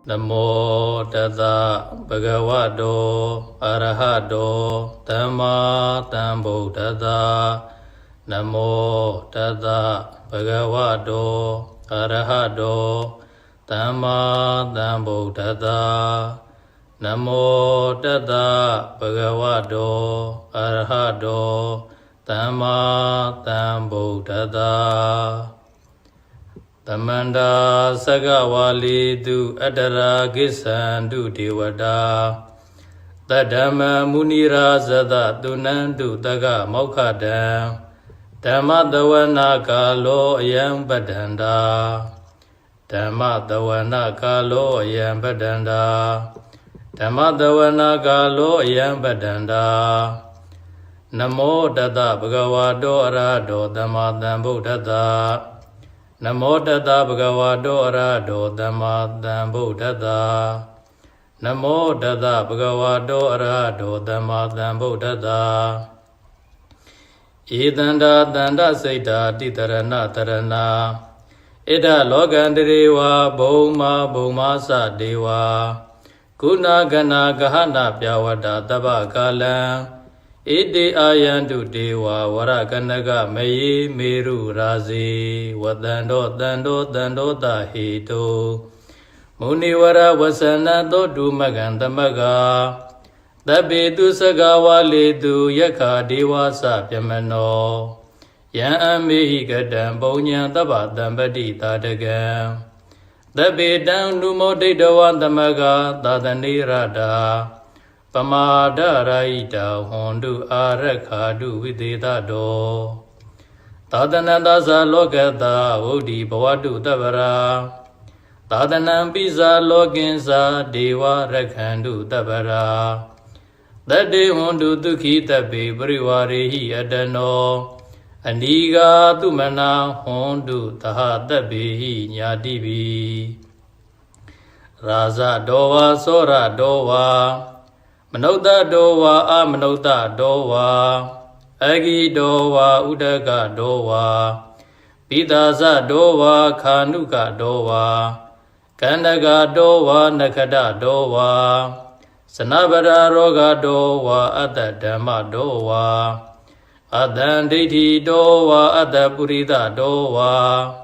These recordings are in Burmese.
Namo Tassa Bhagavato Arahato Dhamma Sambuddhassa Namo Tassa Bhagavato Arahato Dhamma Sambuddhassa Namo Tassa Bhagavato Arahato Dhamma Sambuddhassa Tamanda Sagawali Du Adara Gisandu Devada Tadama Munira Zada Dunandu Daga Maukada Dhamma Dawana Kalo Ayam Badanda Dhamma Dawana Kalo Ayam Badanda Dhamma Dawana Kalo Ayam Badanda Namo Tassa Bhagavato Arahato Dhamma Sambuddhassa Namo Tassa Bhagavato Arahato Dhamma Sambuddhassa Namo Tassa Bhagavato Arahato Dhamma Sambuddhassa Idanda Danda Saita Titarana Tarana Ida Loganderewa Bhoma Bhomasa Deva Guna Gana Gahana Pyawada Taba Kalam Iti ayantu dewa warakanaga mayi meru razi Wadando dando dando tahito Muniwara wasana dodu magandamaga Tabitu sagawa ledu yaka dewa sapyamano Yan amihi gadam bonya taba dambadi tadaga Tabidang numo dedawan tamaga tadani rada Pamada Raita Hondu Arakadu Videta Do Tadananda Logada Odi Bawadu Tabara Tadanam Pisa Loginsa Deva Rakhandu Tabara Tade Hondu Duki Tabi Briwari Adano Aniga Tumana Hondu Taha Tabi Nyadibi Raza Dowa Sora Dowa Manota dowa amanota dowa Agi dowa udaga dowa Pidasa dowa kanuka dowa Kandaga dowa nakada dowa Sanabara roga dowa Adadama dowa Adanditi dowa Adapurita dowa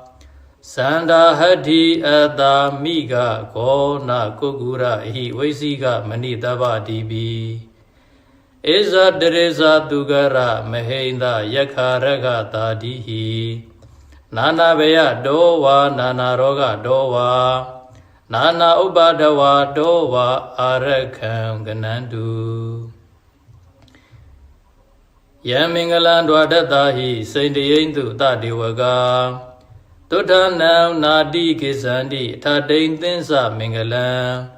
Sanda hadi ada miga kona kugura hi waisiga manitaba dibi Eza dereza dugara mahinda yakharaga tadihi Nana beya dowa nana roga dowa Nana ubadawa dowa arakam ganandu Yamingalan dwadatahi saindiyendu tadiwaga Tutanam Nadi Kisandi Tadain Tinsa Mingalam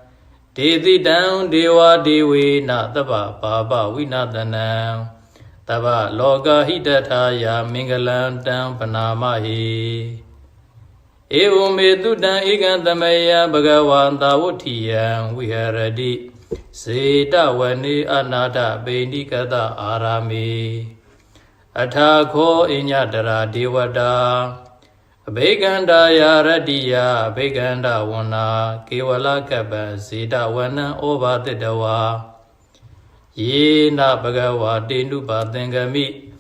Dedi down Dewa Dewi Nataba Baba Winadanam Taba Loga Hidataya Mingalam Dam Panamahi Evume Tutan Igantamaya Bhagavan Tavutiyam Viharadi Sita Vani Anada Bendikata Arami Athakho Inyadara Devada Beganda Yaradiya Beganda Wana Kiwala Kaba Sita Wana Oba Dedawa Yena Bhagava Dindu Badengami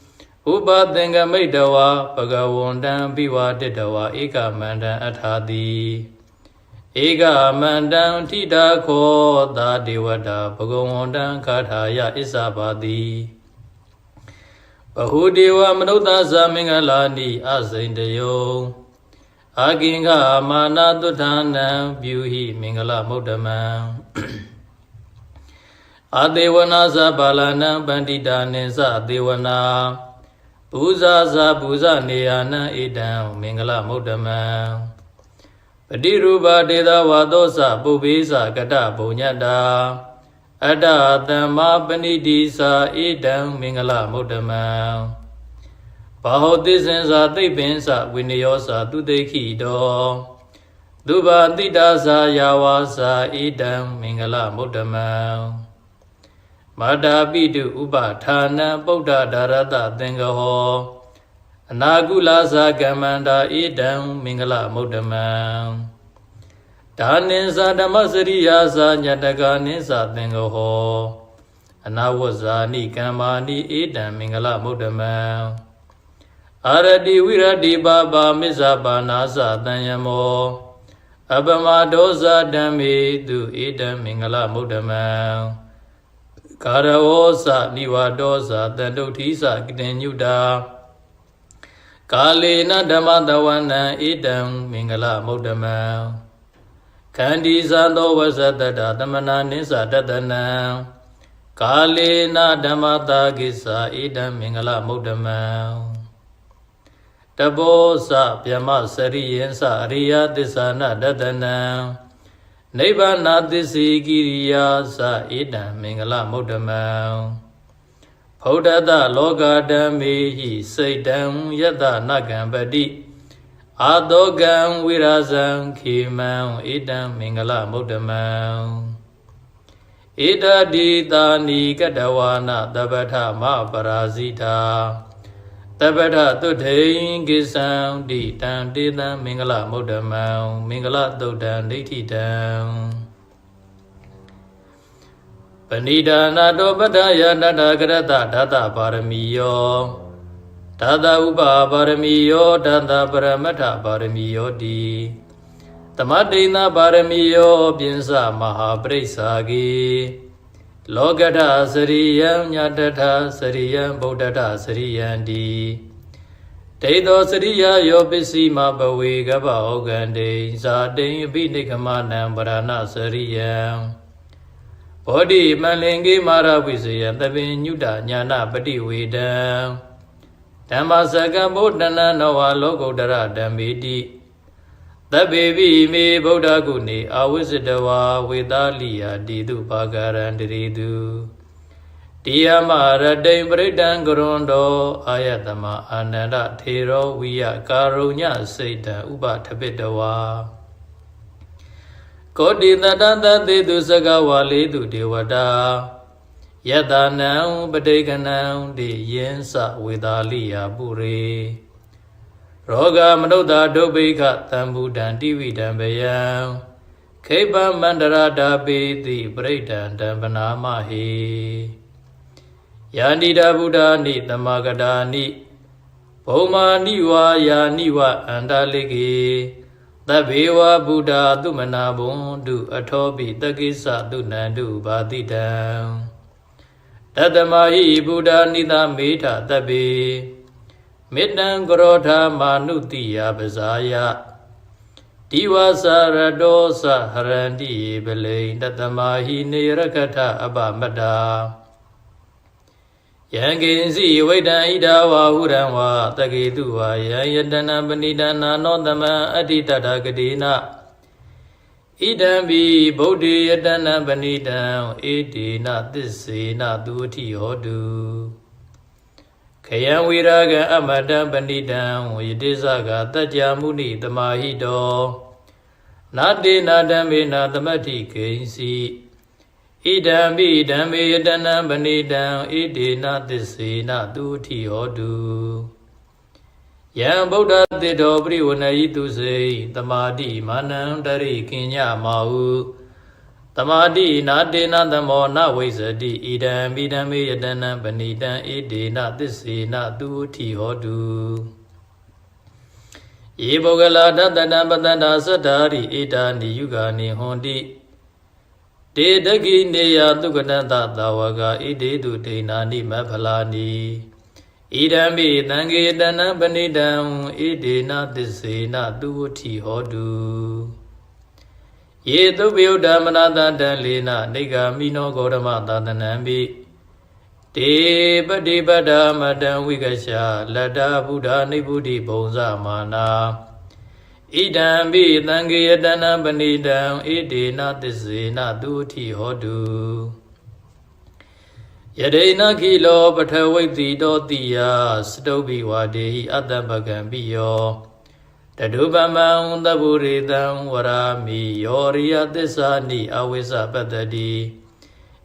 Uba Dengami Dawa Bhagavondam Biwa Dedawa Eka Mandan Athadi Eka Mandan Tida Ko Da Devada Bhagavondam Kathaya Isabadi Bahudewa Manuta Samingalani Asindayo Aginga Mana Dutana Byuhi Mingala Mudama Adevana Zabalana Bandita Nesa Devana Buza Zabuza Neana Idam Mingala Mudama Padiruba Deda Wadosa Bubisa Gada Bunyada Ada Dhamma Panidisa Idam Mingala Mudama Bahotisensa Tibinsa Winiyosa Tudeki Do Duba Didasa Yawasa Idam Mingala Mudama Mada Bidu Uba Thana Buddha Darata Tengaho Anagula Sagamanda Idam Mingala Mudama ဒါနိသဓမ္မစရိယာသညတကနိသသင်္ဃဟောအနာဝဇာနိကမ္မာနိဧတံမင်္ဂလမုဒ္ဓမံအာရတိဝိရတိပါပါမစ္ဆပါနာသတံယမောအပမဒောဇဓမ္မေတုဧတံမင်္ဂလမုဒ္ဓမံကာရဝောသနိဝါဒောသတန္တုဋ္ဌိသကိတညုတာကာလေနဓမ္မတဝနံဧတံမင်္ဂလမုဒ္ဓမံခန္တီသသောဝဇ္ဇတတသမနာနိသတတနံကာလေနဓမ္မတာကိစ္ဆာဧတံမင်္ဂလမုဒ္ဓမံတဘောသဗျမစရိယံသအရိယသစ္စာနတတနံနိဗ္ဗာနသစ္စေကိရိယာသဧတံမင်္ဂလမုဒ္ဓမံဗုဒ္ဓတလောကဓမ္မေဟိစိတ်တံယတနကံပတိအာတောကံဝိရာဇံခေမံဧတံမင်္ဂလမုဒ္ဓမံဧတတိတာနိကတဝါနတပ္ပထမပရာဇိတာတပ္ပထတုထိန်ကိသံတိတံတေတံမင်္ဂလမုဒ္ဓမံမင်္ဂလသုတ်တံဒိဋ္ဌိတံပဏိဒါနာတောပတ္ထယတတကရတဓာတပါရမီယောဓာတဥပပါရမီယောဓာတပရမတ္ထပါရမီယောတိသမတိဏပါရမီယောပြင်းစမဟာပရိစ္ဆာကေလောကထစရိယံညတထစရိယံဗုဒ္ဓထစရိယံတိဒိဋ္ဌောစရိယယောပစ္စည်းမဘဝေကပ္ပဩကံတိဇာတိံအပိနိခမနံပရဏစရိယံဘောဓိမလင်္ကေမာရဝိဇယသဗ္ဗညုတညာနာပတိဝေဒံဓမ္မစကံဗုဒ္ဓနာနောဝလောကုတ္တရဓမ္မေတိသဗ္ဗေပိမေဗုဒ္ဓဂုဏေအာဝိဇ္ဇတဝါဝေသာလိယတိတုပါကရံတရေတုတိယမရတိံပရိဒံကရွန်တောအာယတမအာနန္ဒထေရောဝိယကာရုညစိတ်တံဥပထပိတဝါကောတိတတတသေတုစကဝါလေတုဒေဝတာယတနံပဋိကနံတိယင်းစဝေသာလိယပုရေရောဂမနုဿဒုဗ္ဗိခတံဗုဒ္ဓံတိဝိတံဘယံခိပံမန္တရာဓာပိတိပရိဒံတံပနာမဟိယာဏိတဗုဒ္ဓနိသမဂတာနိဘုံမာနိဝါယာနိဝအန္တလိကေသဗ္ဗေဝဗုဒ္ဓသုမနာဘုံတုအထောပိတကိစ္စသုနန္တုဘာတိတံတတမဟိဗုဒ္ဓနိသမေထသဗ္ဗေမေတ္တံကရောဓမာနုတိယပဇာယဒီဝသရတောသဟရန္တိပလိန်တတမဟိနေရကထအပမတ္တာယံကိဉ္စီဝိတံဣဒဝါဟုရံဝါတကေတုဝါယံယတနံပဏိဒနာနောသမံအတ္တိတတဂတိနဣဒံဘိဗုဒ္ဓေယတနံပဏိတံဧတေနသစ္စေနသူအထိဟောတုခယံဝိရာဂံအမတံပဏိတံဝိတိသကတัจ जा မုနိတမဟိတောနာတေနာဓမ္မေနသမတ္ထိကိဉ္စီဣဒံဘိဓမ္မေယတနံပဏိတံဣတေနသစ္စေနသူအထိဟောတုယံဗုဒ္ဓတေတောပရိဝဏယိတုစေသမာတိမာနံတရိကိညမာဟုသမာတိနာတေနသမောနဝိဇ္ဇတိဣဒံဘိဓမ္မေယတနံပဏိတံဣတေနသစ္စေနသူအထိဟောတုယေပုဂ္ဂလာတတတံပတ္တန္တာသတ္တာရိဧတာနိယုဂာနိဟွန်တိတေတကိနေယသုကတတသာဝကဣတေတုဒိဏာနိမဖလာနိဣဒံမိသံဃေတနံပဏိတံဣတေနသစ္စေနသူဝတိဟောတုယေသုဗ္ဗယုဒ္ဓမနာတတံလေနနေဂာမိနောဂေါတမသာသနံမိတေပတိပတ္တမတံဝိကရှာလတ္တဗုဒ္ဓနိဗ္ဗုတိဘုံဇမာနာဣဒံပိသံဃေယတနံပဏိတံဣတေနသစ္စေနသူအထိဟောတုယဒိနခိလောပထဝိတိတောတိယစတုဘိဝါဒေဟိအတ္တပကံပိယောတတုပမံသဗ္ဗုရိတံဝရာမိယောရိယသစ္စာနိအဝိဇ္ဇပတ္တိ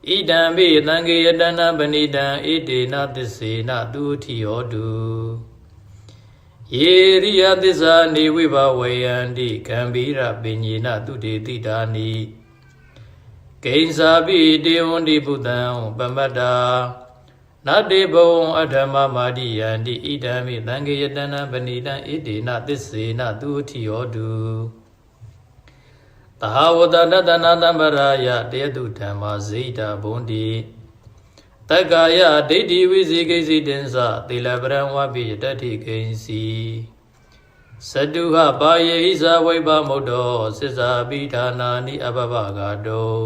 ဣဒံပိသံဃေယတနံပဏိတံဣတေနသစ္စေနသူအထိဟောတု ယေရိယသစ္စာနေဝိဘဝေယန္တိကံဗိရပညေနတုတေတိတာနိဂိဉ္စာပိတေဝန္တိဘုဒံပမတ္တာနတေဘဝံအထမမာတိယန္တိဣဒံမိသံဃေယတနံပဏိတံဣတေနသစ္စေနသူအထိယောတုသဟဝတတတနာတံပရာယတေတုဓမ္မာဇိတာဘုံတိတက္ကာယဒိဋ္ဌိဝိဇိကိစီတင်္စသေလပရံဝပိယတတိကိဉ္စီစတုဟပါယေဟိဇဝိဘမုဒ္ဒောသစ္စာပိဌာနာနိအဘဘဂါတော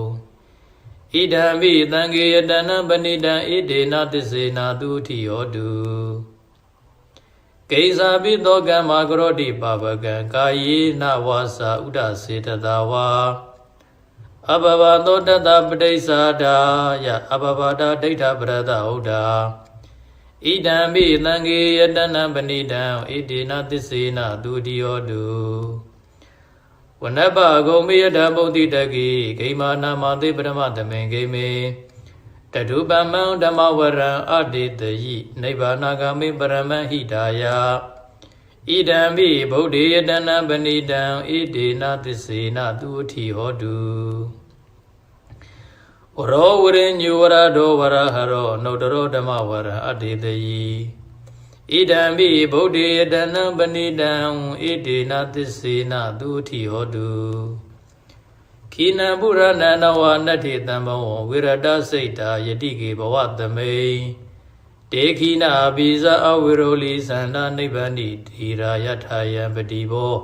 ဣဒံမိသံဃေယတနံပဏိတံဣဒေနသစ္စေနာသူအထိယောတုကိဉ္စာပိသောကမ္မာကရောတိပါပကံကာယေနဝါစာဥဒ္ဒစေတသာဝါအဘဘသောတတပဋိစ္ဆာဒာယအဘဘတာဒိဋ္ဌပရဒဥဒ္ဓာဣဒံမိသံဃေယတနံပဏိတံဣဒေနသစ္စေနသူတိယောတုဝနပဂုံမေယဓမ္မုတိတကိဂိမာနာမသေပရမသမေဂိမေတတုပမံဓမ္မဝရံအတေတယိနိဗ္ဗာနဂမေပရမဟိတာယဣဒံမိဗုဒ္ဓေယတနံပဏိတံဣဒေနသစ္စေနသူအထိဟောတုဝရောဝရိညုဝရဒောဝရဟရောနုတရောဓမ္မဝရအတေတယိဣဒံမိဗုဒ္ဓေယတနံပဏိတံဣဒေနသစ္စေနသူအထိဟောတုခိနံပုရဏနဝနတ္ထိတံဘောဝိရတစိတ်တာယတိကေဘဝသမိတေခိနာဘိဇအဝိရောလိသန္တာနိဗ္ဗန္တိဓိရာယထာယံပတိဘော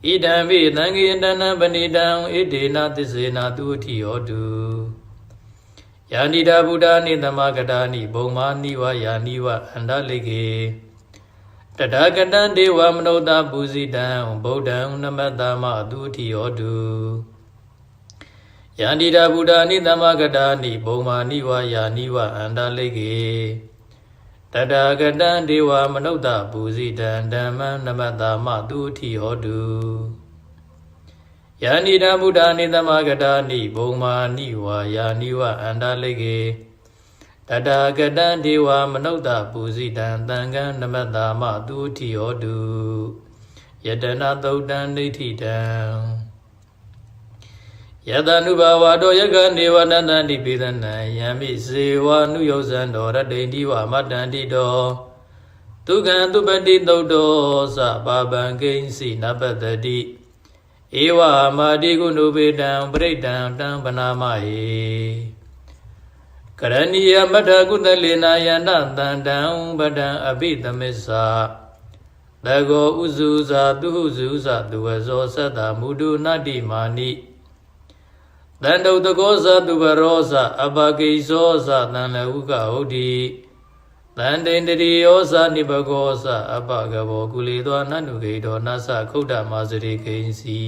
ဣဒံမိသံဃေတနံပဏိတံဣဒေနသစ္စေနသူအထိဟောတုယာနိတာဗုဒ္ဓနိသမဂတာနိဘုံမာနိဝယာနိဝအန္တလိကေတတကတံဒေဝမနုဿပူဇိတံဗုဒ္ဓံနမတ္တမသူအထိဟောတုယာနိတာဗုဒ္ဓနိသမဂတာနိဘုံမာနိဝယာနိဝအန္တလိကေတတကတံဒေဝမနုဿပူဇိတံဓမ္မံနမတ္တမသူအထိဟောတုယာနိတာဗုဒ္ဓနိသမဂတာနိဘုံမာနိဝယာနိဝအန္တလိကေတတကတံဒေဝမနုဿပူဇိတံသံဃံနမတ္တမသူအထိဟောတုယတနာသုတ်တံဒိဋ္ဌိတံယတနုဘဝတောယကနေဝနန္တန္တိပိသနံယံမိစေဝနုယောဇံတော်ရတ္တိတိဝမတ္တန္တိတောသူကံသူပတိသုတ်တောသဗ္ဗံကိဉ္စီနပတ္တိဧဝမာတိကုဏုပေတံပရိတံတံပနာမဟေကရဏီယမထကုသလေနာယန္တတန္တံပတံအဘိသမစ္ဆာတကောဥစုဇာသူဟုစုဇာသူဝဇောသတ္တမုဒုနတ္တိမာနိတန္တုတကောဇာသူဘရောဇာအပကိဇောဇာတံလဟုကဟုတ်တိတန္တိန္တရိယောဇာနိဘဂောဇာအပကဘောကုလေသောနန္တုခေတောနသခုဒ္ဓမာစရိကိဉ္စီ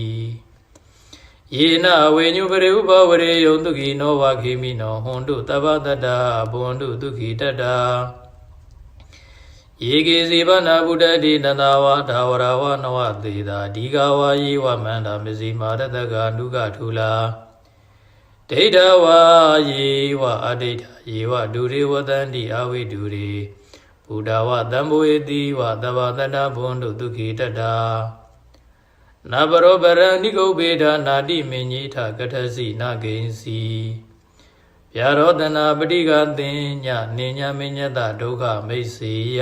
ယေနဝေညုပရိဥပဝရေယုံတုခိနောဝခေမိနောဟွန်တုတပ္ပတတ္တာဘွန်တုဒုခိတတ္တာယေကေစီဗနာဗုဒ္ဓတိနန္ဒဝါဒါဝရဝနဝသေတာဒီဃဝါယေဝမန္တာမစီမာရတကနုကထူလာဒိဋ္ဌဝါယေဝအဒိဋ္ဌယေဝဒုရေဝတန္တိအဝိဒုရေဘုဒ္ဓဝတံဘောေတိဝသဗ္ဗတတ္တဘွန်တုဒုခိတတ္တာနဘရောပရဏိကုပေဒနာတိမင်ကြီးထကထစီနာဂိဉ္စီဗျာရောတနာပဋိကသင်ညနေညမညတဒုက္ခမိတ်စေယ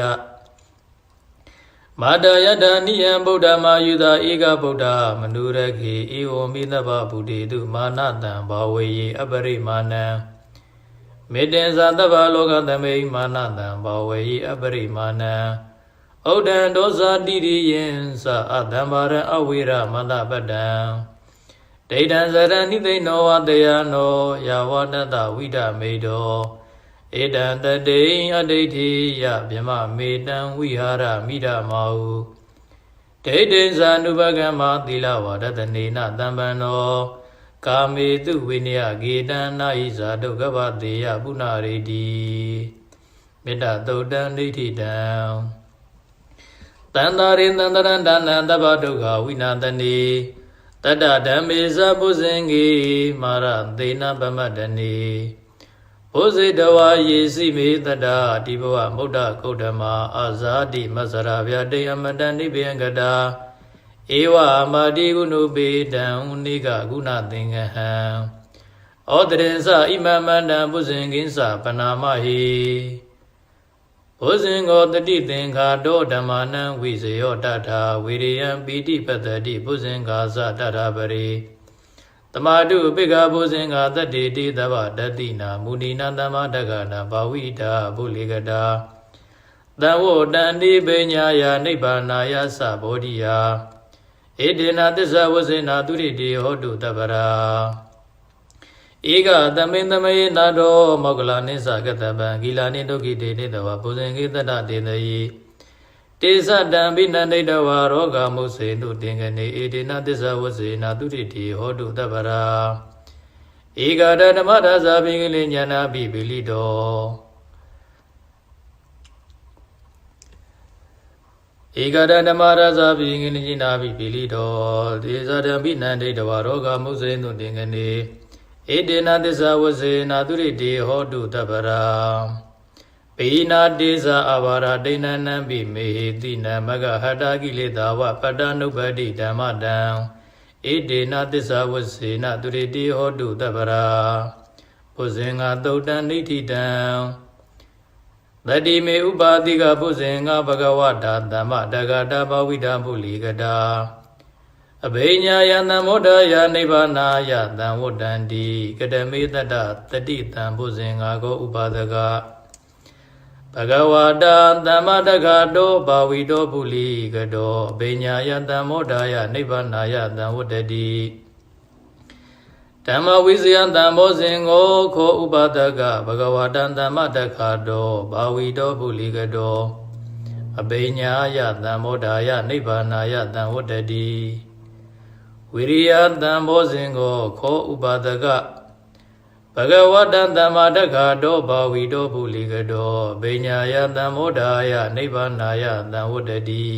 မာတယတနိယံဗုဒ္ဓမာယုသာဧကဗုဒ္ဓမနုရခေဧဝံမိသဗ္ဗဗုဒ္ဓေတုမာနတံဘာဝေယေအပရိမာဏံမေတ္တေဇာတဗ္ဗလောကသမိမာနတံဘာဝေယေအပရိမာဏံဩဒံဒောဇာတိရိယံသအတ္တမရအဝိရမတပတ္တံဒိဋ္ဌံဇရဏိသိနောဝတယနောယာဝတတဝိဒမေတောဧတံတတိအဒိဋ္ဌိယဗြမမေတံဝိဟာရမိဓမာဟုဒိဋ္ဌိဇာနုပကမ္မသီလဝါဒတနေနတံပန္နောကာမေတုဝိနယဂေတံနာဟိဇာဒုက္ခပတေယပုဏ္ဏရေတိမေတ္တသုတ်တံဒိဋ္ဌိတံတန္တာရိသန္တရံဒါနံတဗ္ဗဒုက္ခဝိနာတနေတတ္တဓမ္မေဇပုဇင်္ဂေမာရသေနပမတ္တနေ ဘုဇေတဝါယေစီမေတ္တာဒီဘဝမုဒ္ဒကုဋ္ဌမအာဇာတိမဆရာဗျာတေအမတန်နိဗ္ဗယံကတာဧဝမာတိကုဏုပေတံနိကကုဏသင်္ကဟံဩတရေသဣမမန္တံဘုဇင်ကိဉ္စပနာမဟိဘုဇင်ကိုတတိသင်္ခါတောဓမ္မာနံဝိဇယောတထာဝိရိယံပိတိပတ္တိဘုဇင်္ဂါသတထာပရိတမတုပိကဘုဇင်္ဂါတတေတိသဗ္ဗတတိနာမုဏိနာသမ္မာတက္ကနာဘာဝိတာဘုလိကတာသံဝတန္တိပညာယနိဗ္ဗာနာယသဘောဓိယဧတေနသစ္စာဝစေနာသူရိတိဟောတုတပ္ပရာဧကသမိန်သမေနာတောမောကလနိသကတပံဂီလာနိဒုက္ခိတေတေတဝဘုဇင်္ဂေတတတေတယိတေသတံဘိနန္ဒိတဝါရောဂမုစေတုတင်ကနေဧတေနသစ္စာဝစေနာသူရိတိဟောတုတပ္ပရာဧကတဓမ္မဒါဇာပိကိလေညာနာပိပိလိတောဧကတဓမ္မဒါဇာပိကိလေညာနာပိပိလိတောတေသတံဘိနန္ဒိတဝါရောဂမုစေတုတင်ကနေဧတေနသစ္စာဝစေနာသူရိတိဟောတုတပ္ပရာပိနာတေဇာအဘာရဒိဏနံပိမေဟိတိနမဂဟတာကိလေသာဝပတ္တနုပ္ပတိဓမ္မတံဧတေနသစ္စာဝစေနာသူရိတိဟောတုတပ္ပရာဘုဇင်္ဂသုတ်တံနိဋ္ဌိတံသတိမေဥပါတိကဘုဇင်္ဂဘဂဝတာသမ္မတဂတာဘဝိဒံဘုလိကတာအဘိညာယသံမောဒယနိဗ္ဗာနာယသံဝတ္တန္တိကတမေတ္တတတိတံဘုဇင်္ဂါကိုဥပါဒကဘဂဝတာသမ္မတဂတောဘာဝိတောပုလိကတောအဘိညာယသံမောဒယနိဗ္ဗာနာယသံဝတ္တတိဓမ္မဝိဇယသံဘောဇင်ကိုခောဥပါဒကဘဂဝတာသမ္မတဂတောဘာဝိတောပုလိကတောအဘိညာယသံမောဒယနိဗ္ဗာနာယသံဝတ္တတိဝိရိယသံဘောဇင်ကိုခောဥပါဒကဘဂဝတံသမ္မာတက္ခတောဘာဝီတောပုလိကတောဗိညာယသံမောဒာယနိဗ္ဗာနာယသံဝတ္တတိ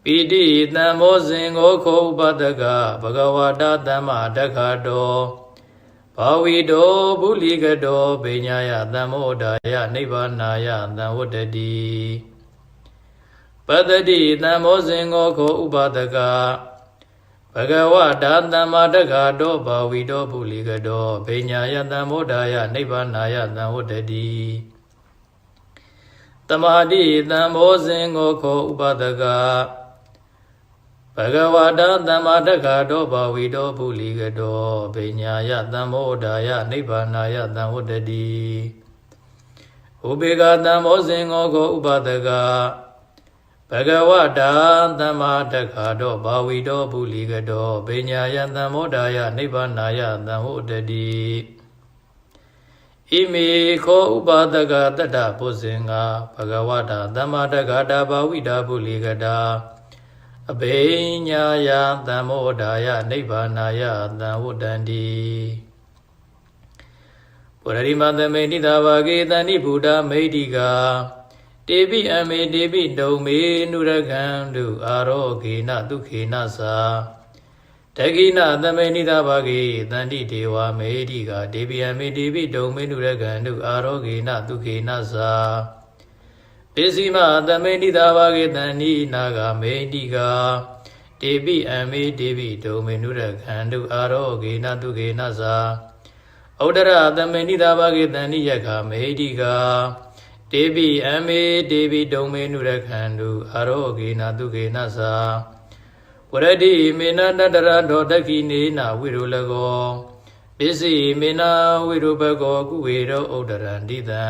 ပိတိသံဘောဇင်ကိုခောဥပါဒကဘဂဝတာသမ္မာတက္ခတောဘာဝီတောပုလိကတောဗိညာယသံမောဒာယနိဗ္ဗာနာယသံဝတ္တတိပတ္တိသံဘောဇင်ကိုခောဥပါဒကဘဂဝတာသမ္မာတက္ခတောဘာဝီတောပုလိကတောဗိညာယသံမောဒာယနိဗ္ဗာနာယသံဝတ္တတိတမာတိသံဘောဇင်ကိုခောဥပါဒကဘဂဝတာသမ္မာတက္ခတောဘာဝီတောပုလိကတောဗိညာယသံမောဒာယနိဗ္ဗာနာယသံဝတ္တတိဥပေက္ခသံဘောဇင်ကိုခောဥပါဒကဘဂဝတာသမ္မာတက္ခတောဘာဝီတောပုလိကတောဗိညာယသံမောဒာယနိဗ္ဗာနာယသံဝတ္တတိဣမေခောဥပါဒကတတ္တဘုဇင်္ဂဘဂဝတာသမ္မာတက္ခတာဘာဝိတာပုလိကတာအဘိညာယသံမောဒာယနိဗ္ဗာနာယသံဝတ္တန္တိပုရိမသမေတိတာဘာဂေတဏိဗုဒ္ဓမေတိကာတေပိအမေတေပိတုံမေနုရကံတုအာရောဂေနဒုခေနသာတခိနသမေနိသဘာဂေတန္တိဒေဝမေတိကာတေပိအမေတေပိတုံမေနုရကံတုအာရောဂေနဒုခေနသာပစ္စည်းမသမေနိသဘာဂေတန္တိနာဂမေတိကာတေပိအမေတေပိတုံမေနုရကံတုအာရောဂေနဒုခေနသာဩဒရသမေနိသဘာဂေတန္တိယက္ခမေတိကာတေပိအမေတေပိတုံမေနုရခန္တုအာရောဂေနတုကေနသာဝရတိမေနတတရတောတခိနေနဝိရုလကောပစ္စည်းမေနဝိရုပကောကုဝေရောဥဒ္ဒရန္တိတံ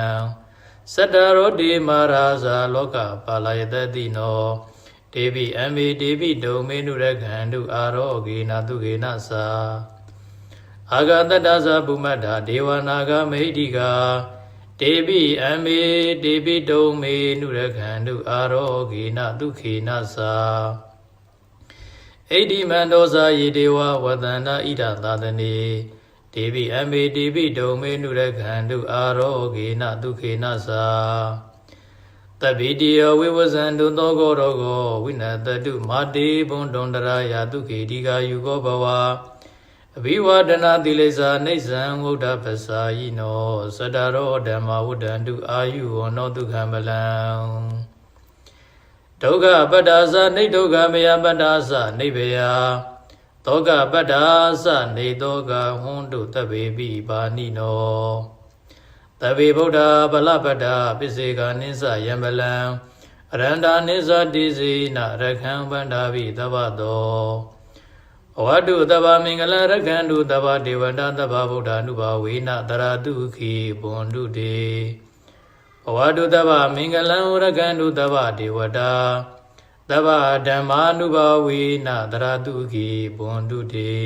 သတ္တရောတိမာရာဇာလောကပါလယတတိနောတေပိအမေတေပိတုံမေနုရခန္တုအာရောဂေနတုကေနသာအာဂတတ္တသဗုမတ္တာဒေဝနာဂမေဟိတိကာတေပိအမေတေပိတုံမေနုရခန္တုအာရောဂေနဒုခေနသာဣတိမန္တောဇာယေဒေဝဝတန္တာဣဒသာသနေတေပိအမေတေပိတုံမေနုရခန္တုအာရောဂေနဒုခေနသာတပိတိယဝိဝဇန္တုသောကောရောဂောဝိနတတုမာတေဘုံဒုံတရာယဒုခေတိကာယုကောဘဝ အဘိဝဒနာတိလိစ္ဆာနိစ္စံဝုဒ္ဓပ္ပစာယိနောသတ္တရောဓမ္မဝုဒ္ဒန္တုအာယုဝနောဒုက္ခမလံဒုက္ခပတ္တာသနိဒုက္ခမယပတ္တာသနိဗ္ဗယသောကပတ္တာသနေသောကဟွန်းတုတဗ္ဗေပိပါဏိနောတဗ္ဗေဗုဒ္ဓဗလပတ္တာပစ္စေကနိစ္စယံပလံအရန္တာနိစ္စတိစေနရခံဗန္တာပိသဗ္ဗတောအဝတုတဗ္ဗမင်္ဂလရခံတုတဗ္ဗဒေဝတာတဗ္ဗဗုဒ္ဓ ानु ဘာဝေနတရာတုခိဘွန်တုတေအဝတုတဗ္ဗမင်္ဂလံရခံတုတဗ္ဗဒေဝတာတဗ္ဗဓမ္မာနုဘာဝေနတရာတုခိဘွန်တုတေ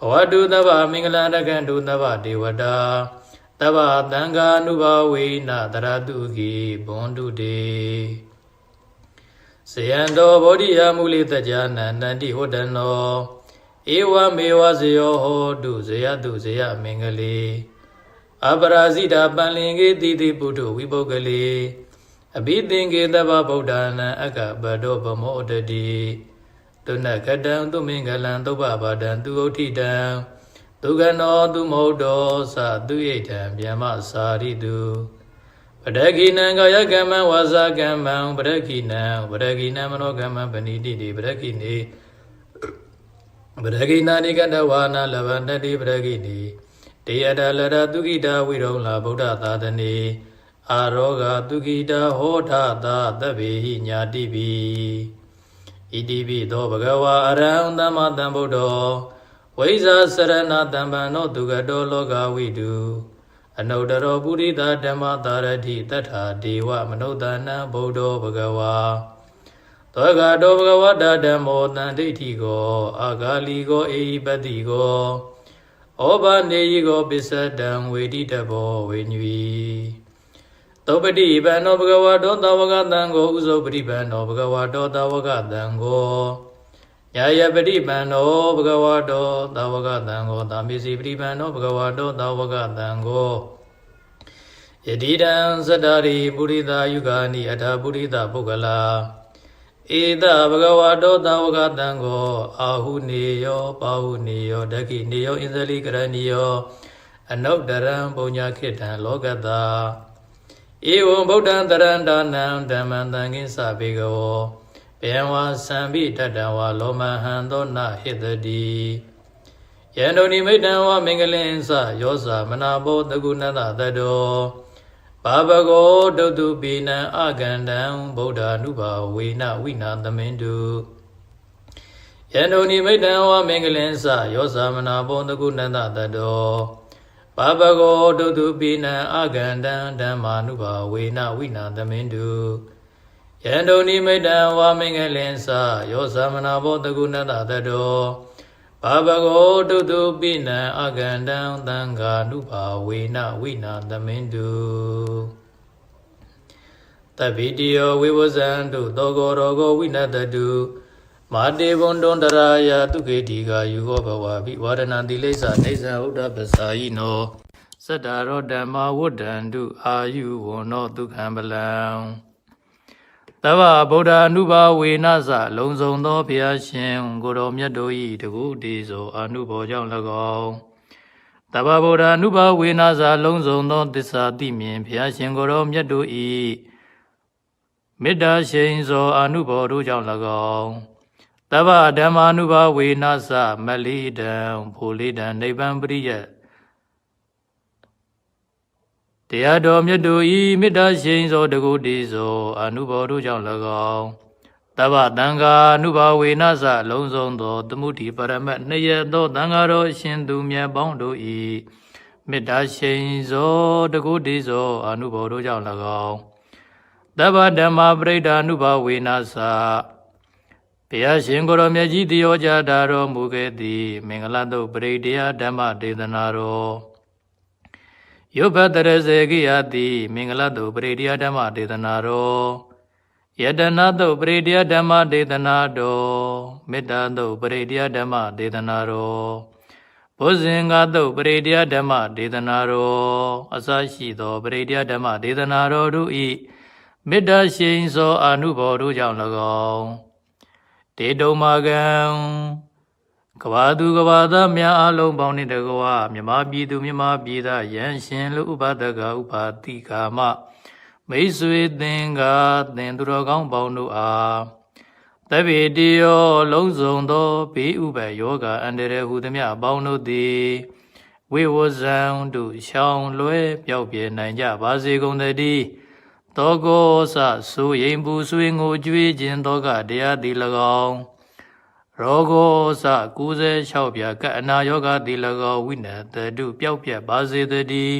အဝတုတဗ္ဗမင်္ဂလရခံတုတဗ္ဗဒေဝတာတဗ္ဗသံဃာနုဘာဝေနတရာတုခိဘွန်တုတေဇယံတောဗောဓိယမူလိတ္တဉာဏန္တိဟောတနောဧဝမေဝဇယောဟောတုဇယတုဇယမင်္ဂလေအပရာဇိတာပန္လင်္ကေတိတိပုထုဝိပုဂ္ဂလေအဘိသင်္ကေတဗ္ဗဗုဒ္ဓနာအက္ခပတောဗမောတတိတုဏကတံသူမင်္ဂလံသုဘဘာဒံသူဥဋ္ဌိတံသူကနောသူမௌတောသသူဣဋ္ဌံဗျမစာရိတုပရခိနံကာယကမ္မဝါစာကမ္မံပရခိနံမနောကမ္မံပဏိတိတိပရခိနေပရခိနာနိကတဝါနာလဗန္တတိပရခိနေတေယတလရသုခိတာဝိရုံလာဗုဒ္ဓသာသနေအာရောဂသုခိတာဟောထသာသဗ္ဗေဟိညာတိပိဣတိပိသောဘဂဝါအရဟံသမ္မာသမ္ဗုဒ္ဓောဝိဇာစရဏတမ္ပံနောသူကတောလောကဝိတုအနုတ္တရောပုရိသဓမ္မသာရတိတထာဒေဝမနုဿာနံဗုဒ္ဓောဘဂဝါသောကတောဘဂဝတဓမ္မောတန်ဒိဋ္ဌိကောအာဂါလီကောအေဟိပတိကောဩဘာနေယိကောပစ္စတံဝေတိတဘောဝေညွီသောပတိဗံနောဘဂဝတောသဝကတံကိုဥဇောပတိဗံနောဘဂဝတောသဝကတံကိုညာယပတိဗံနောဘဂဝတောသဝကတံကိုသာမေစီပတိဗံနောဘဂဝတောသဝကတံကိုယတိတံသတ္တရိပုရိသယုဂာနိအထာပုရိသပုဂ္ဂလာဧတဘဂဝတောသဝကတံကိုအာဟုနေယောပါဟုနေယောဒက္ခိနေယောဣန္ဒလိကရဏီယောအနုတ္တရံပုညခိတံလောကတာဧဝံဗုဒ္ဓံတရန္တနံဓမ္မံသံဃိသဘေကဝောဘေဝါသံဘိတတံဝါလောမဟံသောနဟိတတိယန္တုနိမိတံဝမင်္ဂလင်္စယောဇာမနာဘောတကုဏတတတောဘာဘဂောဒုတုပိနံအကန္တံဗုဒ္ဓ ानु ဘာဝေနဝိနာသမင်တုယန္တုနိမိတံဝမင်္ဂလင်္စယောဇာမနာဘောတကုဏတတတောဘာဘဂောဒုတုပိနံအကန္တံဓမ္မာ ानु ဘာဝေနဝိနာသမင်တုယန္တုနိမိတံဝမင်္ဂလင်္စယောဇာမနာဘောတကုဏတတတောဘာဘဂောဒုတုပိနံအကန္တံသံဃာ ानु ဘာဝေနဝိနာသမင်တုတဗ္ဗိတိယောဝိဝဇံတုသောကောရောဂောဝိနတတုမာတေဘွန်တွန်တရာယတုခေတိကာယူဟောဘဝဘိဝရဏတိလိစ္ဆာနေဇံဥဒ္ဓပ္ပစာယိနောသတ္တရောဓမ္မဝုဒ္ဒန္တုအာယုဝနောဒုက္ခံပလံတဗ္ဗဗုဒ္ဓ ानु ဘာဝေနသလုံစုံသောဘုရားရှင်ကိုတော်မြတ်တို့၏တကုတည်သောအနုဘောကြောင့်၎င်းတဗ္ဗဗုဒ္ဓ ानु ဘာဝေနသလုံစုံသောသစ္စာသိမြင်ဘုရားရှင်ကိုတော်မြတ်တို့၏မေတ္တာရှိန်သောအနုဘောတို့ကြောင့်၎င်းတဗ္ဗဓမ္မာ ानु ဘာဝေနသမလိတံဖိုလိတံနိဗ္ဗံပရိယတရားတော်မြတ်တို့ဤမေတ္တာရှိန်သောတကုတည်သောအနုဘောတို့ကြောင့်၎င်းတဗ္ဗသံဃာ ानु ဘာဝေနသလုံးစုံသောသမုဒိပရမတ်နှစ်ရသောသံဃာတော်အရှင်သူမြတ်ပေါင်းတို့ဤမေတ္တာရှိန်သောတကုတည်သောအနုဘောတို့ကြောင့်၎င်းတဗ္ဗဓမ္မာပရိဒ္ဓ ानु ဘာဝေနသဘုရားရှင်ကိုယ်တော်မြတ်ကြီးတည်ဟောကြားတော်မူခဲ့သည်မင်္ဂလာတုပရိဒေယဓမ္မဒေသနာတော်ယုဘတရစေကိယတိမင်္ဂလတုပရိဒေယဓမ္မဒေသနာတော်ယတနာတုပရိဒေယဓမ္မဒေသနာတော်မေတ္တာတုပရိဒေယဓမ္မဒေသနာတော်ဘုဇင်္ဂတုပရိဒေယဓမ္မဒေသနာတော်အစရှိသောပရိဒေယဓမ္မဒေသနာတော်တို့ဤမေတ္တာရှိန်သောအနုဘောတို့ကြောင့်၎င်းတေတုံမာကံ ကဘာသူကဘာသားများအလုံးပေါင်းနှင့်တကွာမြမပြည်သူမြမပြည်သားယံရှင်လူဥပဒကဥပါတိကာမမိတ်ဆွေသင်္ကာသင်သူတော်ကောင်းပေါင်းတို့အားတဗ္ဗေတိယောလုံးစုံသောဘေးဥပယောဂအန္တရာယ်ဟုသမျှအပေါင်းတို့သည်ဝိဝဇံတို့ရှောင်လွဲပျောက်ပြဲနိုင်ကြပါစေကုန်သတည်းတောကောစဆိုရင်ပူဆွေးငိုကြွေးခြင်းတောကတရားသည်၎င်းရောဂောစ96ပြကအနာယောဂသည်၎င်းဝိနတတုပျောက်ပြက်ပါစေတည်း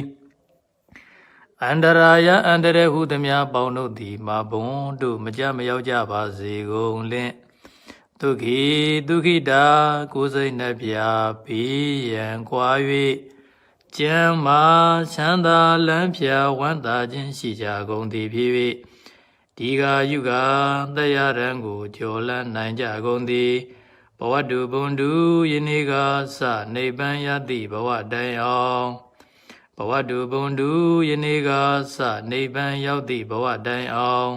အန္တရာယအန္တရာယ်ဟုသမျှပေါင်းတို့သည်မာဘုံတို့မကြမရောက်ကြပါစေကုန်လင့်ဒုခိတာကိုယ်စိတ်နှပြဘေးရန်ကွာ၍ကျမ်းမာချမ်းသာလန်းဖြာဝမ်းသာခြင်းရှိကြကုန်သည်ဖြစ်၍ဒီဃာယုဂတရားရန်ကိုကျော်လန်းနိုင်ကြကုန်သည်ဘဝတုဘုံတုယနေ့ကစနိဗ္ဗာန်ရသည့်ဘဝတိုင်အောင်ဘဝတုဘုံတုယနေ့ကစနိဗ္ဗာန်ရောက်သည့်ဘဝတိုင်အောင်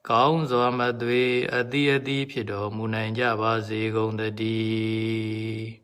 ကောင်းစွာမသွေအတိဖြစ်တော်မူနိုင်ကြပါစေကုန်သတည်း